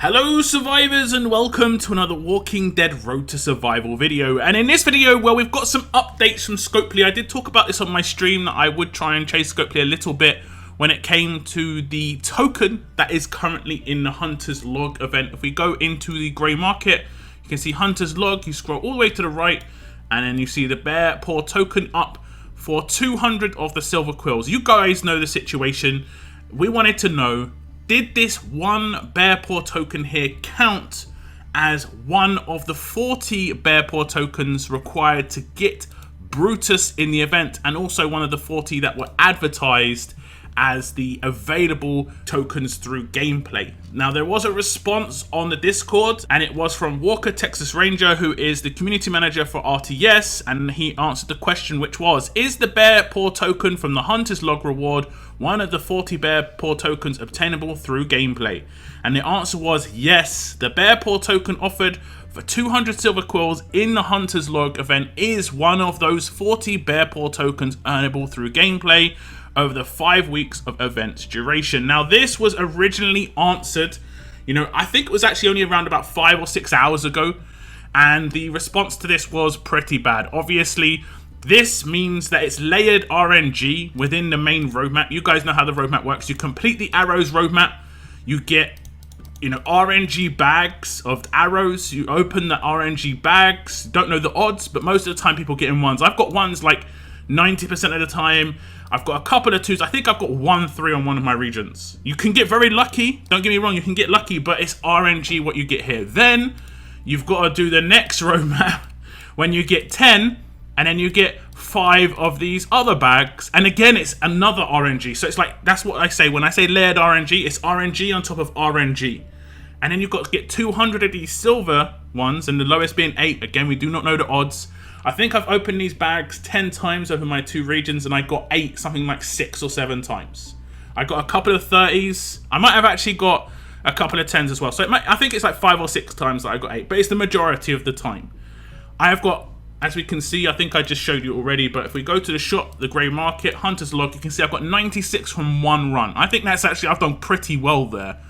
Hello survivors and welcome to another Walking Dead Road to Survival video. And in this video, well, we've got some updates from Scopely. I did talk about this on my stream that I would try and chase Scopely a little bit when it came to the token that is currently in the Hunter's Log event. If we go into the grey market, you can see Hunter's Log, you scroll all the way to the right and then you see the Bear Paw token up for 200 of the silver quills. You guys know the situation. We wanted to know, did this one Bear Paw token here count as one of the 40 Bear Paw tokens required to get Brutus in the event, and also one of the 40 that were advertised as the available tokens through gameplay? Now, there was a response on the Discord, and it was from Walker Texas Ranger, who is the community manager for RTS, and he answered the question, which was, is the Bear Paw token from the Hunter's Log reward one of the 40 Bear Paw tokens obtainable through gameplay? And the answer was yes. The Bear Paw token offered for 200 silver quills in the Hunter's Log event is one of those 40 Bear Paw tokens earnable through gameplay over the 5 weeks of event's duration. Now, this was originally answered, I think it was actually only around about 5 or 6 hours ago, and the response to this was pretty bad. Obviously, this means that it's layered RNG within the main roadmap. You guys know how the roadmap works. You complete the arrows roadmap, you get RNG bags of arrows. You open the RNG bags. Don't know the odds, but most of the time people get in ones. I've got ones like 90% of the time. I've got a couple of twos. I think I've got 1-3 on one of my regions. You can get very lucky. Don't get me wrong, you can get lucky, but it's RNG what you get here. Then you've got to do the next roadmap when you get 10, and then you get 5 of these other bags, and again it's another RNG. So it's like, that's what I say when I say layered RNG. It's RNG on top of RNG. And then you've got to get 200 of these silver ones, and the lowest being 8. Again, we do not know the odds. I think I've opened these bags 10 times over my 2 regions, and I got 8, something like 6 or 7 times. I got a couple of 30s. I might have actually got a couple of 10s as well. So I think it's like 5 or 6 times that I got 8, but it's the majority of the time. I have got, as we can see, I think I just showed you already, but if we go to the shop, the grey market, Hunter's Log, you can see I've got 96 from 1 run. I think that's actually, I've done pretty well there.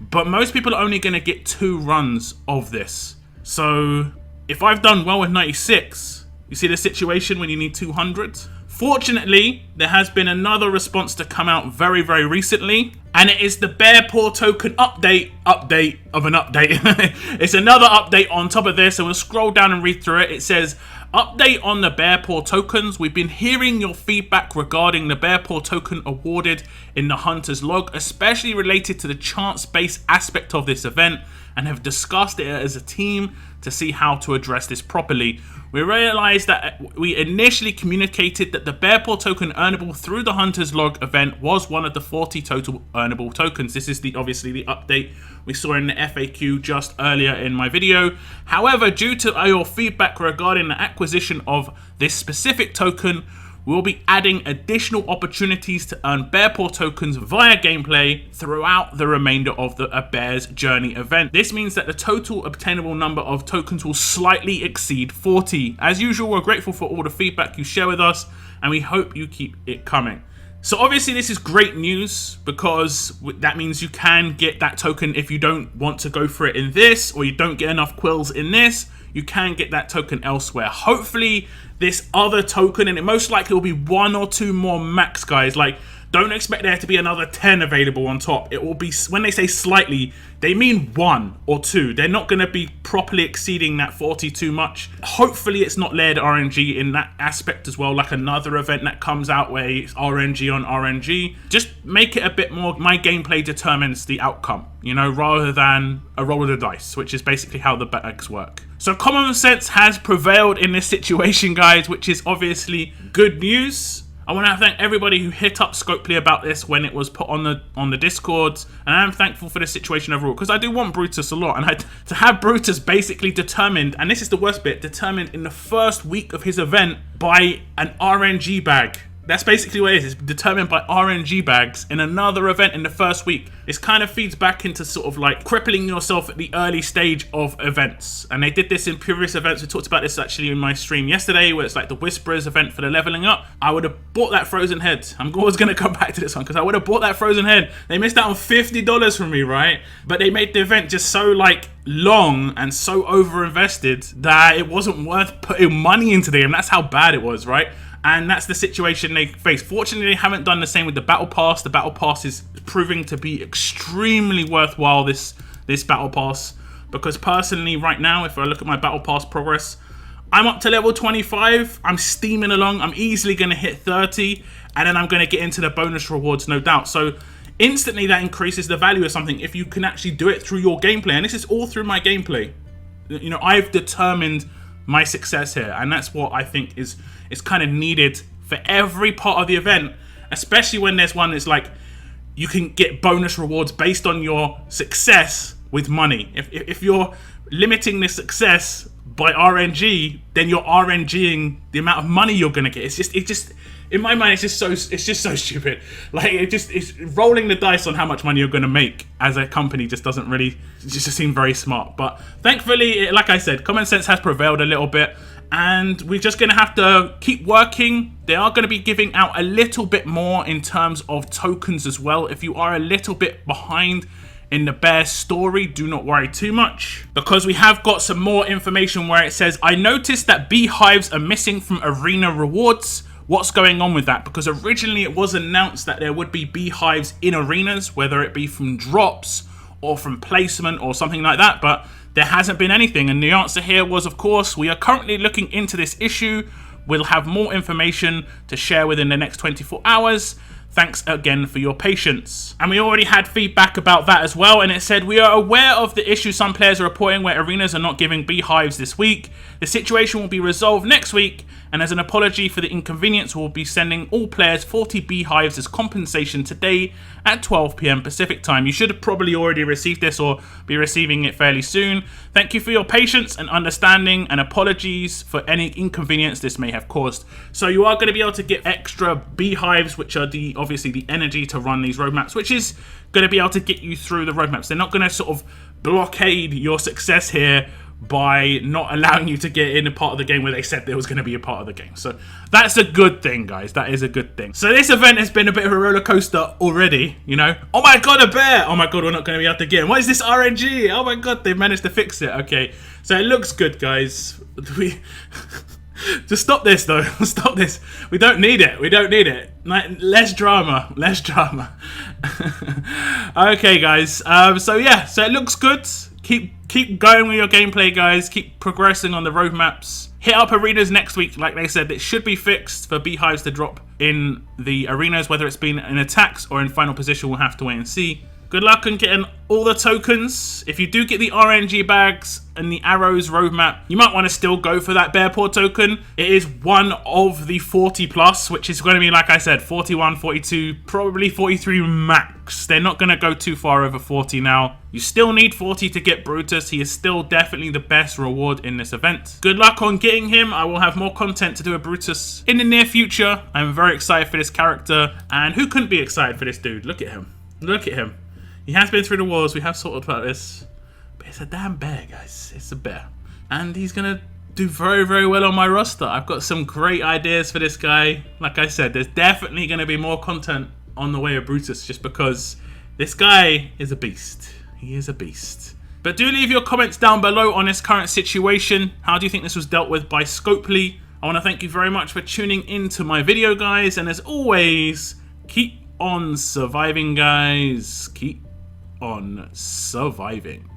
But most people are only going to get 2 runs of this. So if I've done well with 96, you see the situation when you need 200? Fortunately, there has been another response to come out very, very recently, and it is the Bear Paw token update of an update. It's another update on top of this, and we'll scroll down and read through it. It says, update on the Bear Paw tokens. We've been hearing your feedback regarding the Bear Paw token awarded in the Hunter's Log, especially related to the chance-based aspect of this event, and have discussed it as a team to see how to address this properly. We realized that we initially communicated that the Bear Paw token earnable through the Hunter's Log event was one of the 40 total earnable tokens. This is obviously the update we saw in the FAQ just earlier in my video. However, due to your feedback regarding the acquisition of this specific token, we'll be adding additional opportunities to earn Bear Paw tokens via gameplay throughout the remainder of the Bear's Journey event. This means that the total obtainable number of tokens will slightly exceed 40. As usual, we're grateful for all the feedback you share with us, and we hope you keep it coming. So obviously this is great news, because that means you can get that token if you don't want to go for it in this, or you don't get enough quills in this. You can get that token elsewhere. Hopefully this other token, and it most likely will be 1 or 2 more max, guys. Like, don't expect there to be another 10 available on top. It will be, when they say slightly, they mean 1 or 2. They're not going to be properly exceeding that 40 too much. Hopefully it's not layered RNG in that aspect as well, like another event that comes out where it's RNG on RNG. Just make it a bit more, my gameplay determines the outcome, rather than a roll of the dice, which is basically how the bags work. So common sense has prevailed in this situation, guys, which is obviously good news. I want to thank everybody who hit up Scopely about this when it was put on the Discords, and I'm thankful for the situation overall, because I do want Brutus a lot, and to have Brutus basically determined, and this is the worst bit, determined in the first week of his event by an RNG bag. That's basically what it is. It's determined by RNG bags in another event in the first week. This kind of feeds back into sort of like crippling yourself at the early stage of events. And they did this in previous events. We talked about this actually in my stream yesterday, where it's like the Whisperers event for the leveling up. I would have bought that frozen head. I'm always going to come back to this one because I would have bought that frozen head. They missed out on $50 from me, right? But they made the event just so like long and so over-invested that it wasn't worth putting money into the game. That's how bad it was, right? And that's the situation they face. Fortunately, they haven't done the same with the Battle Pass. The Battle Pass is proving to be extremely worthwhile, this Battle Pass. Because personally, right now, if I look at my Battle Pass progress, I'm up to level 25. I'm steaming along. I'm easily going to hit 30. And then I'm going to get into the bonus rewards, no doubt. So instantly, that increases the value of something if you can actually do it through your gameplay. And this is all through my gameplay. You know, I've determined my success here. And that's what I think is kind of needed for every part of the event, especially when there's one that's like you can get bonus rewards based on your success with money. If you're limiting the success by RNG, then you're RNGing the amount of money you're gonna get. It just in my mind, it's just so stupid. Like it's rolling the dice on how much money you're gonna make as a company just doesn't really just seem very smart. But thankfully, like I said, common sense has prevailed a little bit. And we're just going to have to keep working. They are going to be giving out a little bit more in terms of tokens as well. If you are a little bit behind in the bear story, do not worry too much, because we have got some more information where it says, I noticed that beehives are missing from arena rewards. What's going on with that? Because originally it was announced that there would be beehives in arenas, whether it be from drops or from placement or something like that, but there hasn't been anything. And the answer here was, of course, we are currently looking into this issue. We'll have more information to share within the next 24 hours. Thanks again for your patience. And we already had feedback about that as well, and it said, we are aware of the issue some players are reporting where arenas are not giving beehives this week. The situation will be resolved next week, and as an apology for the inconvenience, we'll be sending all players 40 beehives as compensation today at 12 PM Pacific time. You should have probably already received this or be receiving it fairly soon. Thank you for your patience and understanding, and apologies for any inconvenience this may have caused. So you are going to be able to get extra beehives, which are obviously the energy to run these roadmaps, which is going to be able to get you through the roadmaps. They're not going to sort of blockade your success here by not allowing you to get in a part of the game where they said there was going to be a part of the game. So that's a good thing, guys. That is a good thing. So this event has been a bit of a roller coaster already, you know. Oh my god, a bear! Oh my god, we're not going to be able to get in. What is this RNG? Oh my god, they managed to fix it. Okay, so it looks good, guys. Just stop this, though. Stop this. We don't need it. We don't need it. Less drama. Less drama. Okay, guys. So yeah, so it looks good. Keep going with your gameplay, guys. Keep progressing on the roadmaps. Hit up arenas next week. Like they said, it should be fixed for beehives to drop in the arenas. Whether it's been in attacks or in final position, we'll have to wait and see. Good luck on getting all the tokens. If you do get the RNG bags and the arrows roadmap, you might want to still go for that bear paw token. It is one of the 40 plus, which is going to be, like I said, 41, 42, probably 43 max. They're not going to go too far over 40 now. You still need 40 to get Brutus. He is still definitely the best reward in this event. Good luck on getting him. I will have more content to do with Brutus in the near future. I'm very excited for this character. And who couldn't be excited for this dude? Look at him. Look at him. He has been through the wars, we have sorted about this. But it's a damn bear, guys. It's a bear. And he's going to do very, very well on my roster. I've got some great ideas for this guy. Like I said, there's definitely going to be more content on the way of Brutus, just because this guy is a beast. He is a beast. But do leave your comments down below on this current situation. How do you think this was dealt with by Scopely? I want to thank you very much for tuning into my video, guys. And as always, keep on surviving, guys. Keep on surviving.